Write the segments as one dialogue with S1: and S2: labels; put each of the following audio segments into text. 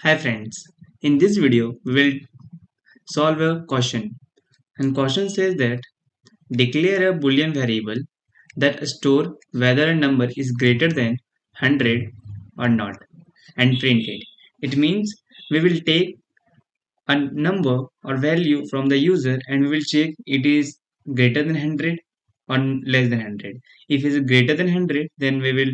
S1: Hi friends, in this video we will solve a question and question says that declare a boolean variable that store whether a number is greater than 100 or not and print it. It means we will take a number or value from the user and we will check it is greater than 100 or less than 100. If it is greater than 100 then we will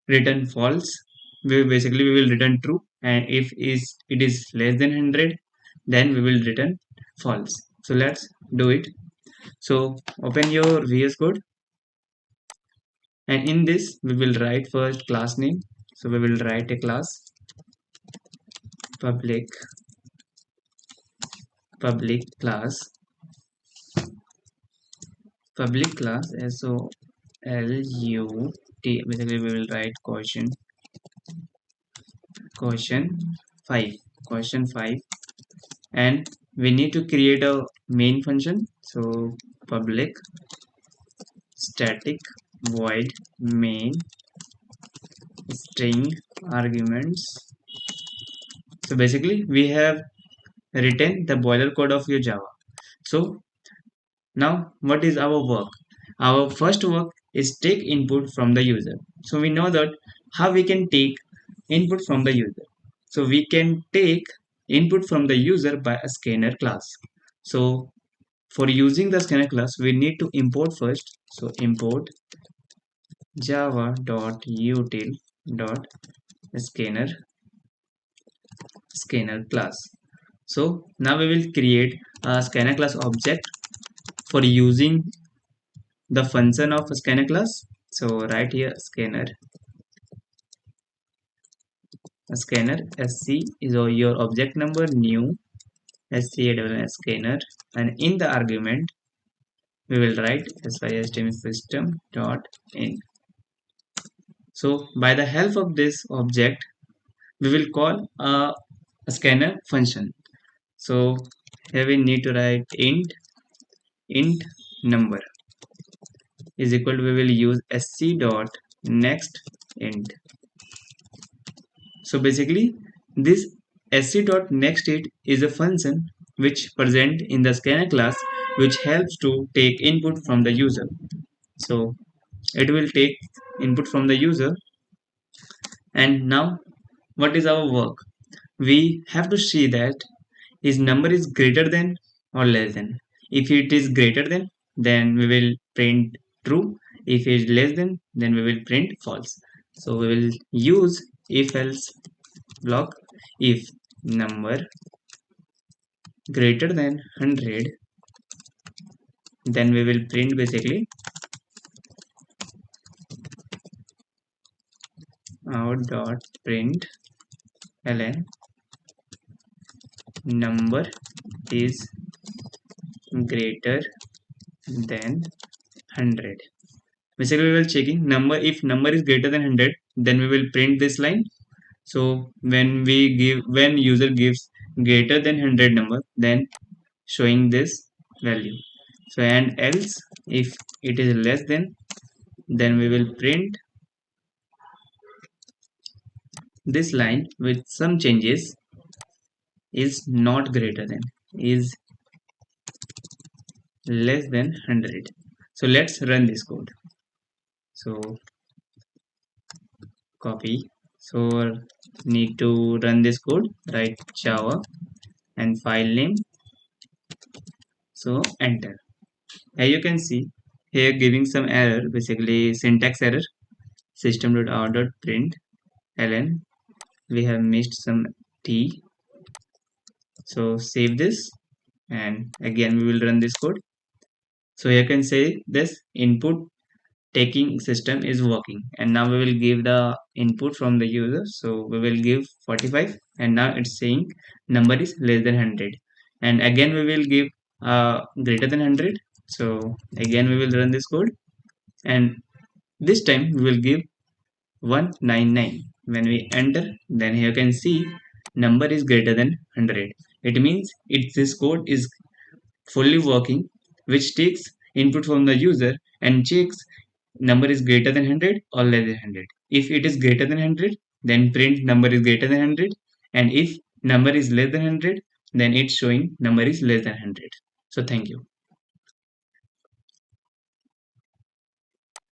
S1: return false. We will return true, and if it is less than 100 then we will return false. So let's do it. So open your VS Code, and in this we will write first class name. So we will write a class public public class public class SOLUT. Basically we will write question 5 question 5, and we need to create a main function. So public static void main string arguments. So basically we have written the boiler code of your Java. So now what is our work? Our first work is take input from the user. So we know that how we can take input from the user. So we can take input from the user by a scanner class. So for using the scanner class we need to import first. So import java.util.scanner scanner class. So now we will create a scanner class object for using the function of a scanner class. So right here scanner sc is your object number, new scanner, and in the argument we will write system.in. So by the help of this object we will call a scanner function. So here we need to write int number is equal to, we will use sc dot next int. So basically this sc dot next int is a function which present in the scanner class, which helps to take input from the user. So it will take input from the user, and now what is our work? We have to see that his number is greater than or less than. If it is greater than, then we will print true. If it is less than, then we will print false. So we will use if else block. If number greater than 100, then we will print basically out dot print ln number is greater than 100. Basically we will checking number. If number is greater than 100, then we will print this line. So when user gives greater than 100 number, then showing this value. So and else if it is less than, then we will print this line with some changes, is not greater than, is less than 100. So let's run this code. So copy. So need to run this code, write java and file name. So enter. Here you can see here giving some error, basically syntax error, system.out.print ln. We have missed some t. So save this, and again we will run this code. So you can say this input taking system is working, and now we will give the input from the user. So we will give 45, and now it's saying number is less than 100, and again we will give greater than 100. So again we will run this code, and this time we will give 199. When we enter, then here you can see number is greater than 100. It means this code is fully working, which takes input from the user and checks number is greater than 100 or less than 100. If it is greater than 100, then print number is greater than 100, and if number is less than 100, then it's showing number is less than 100. So thank you.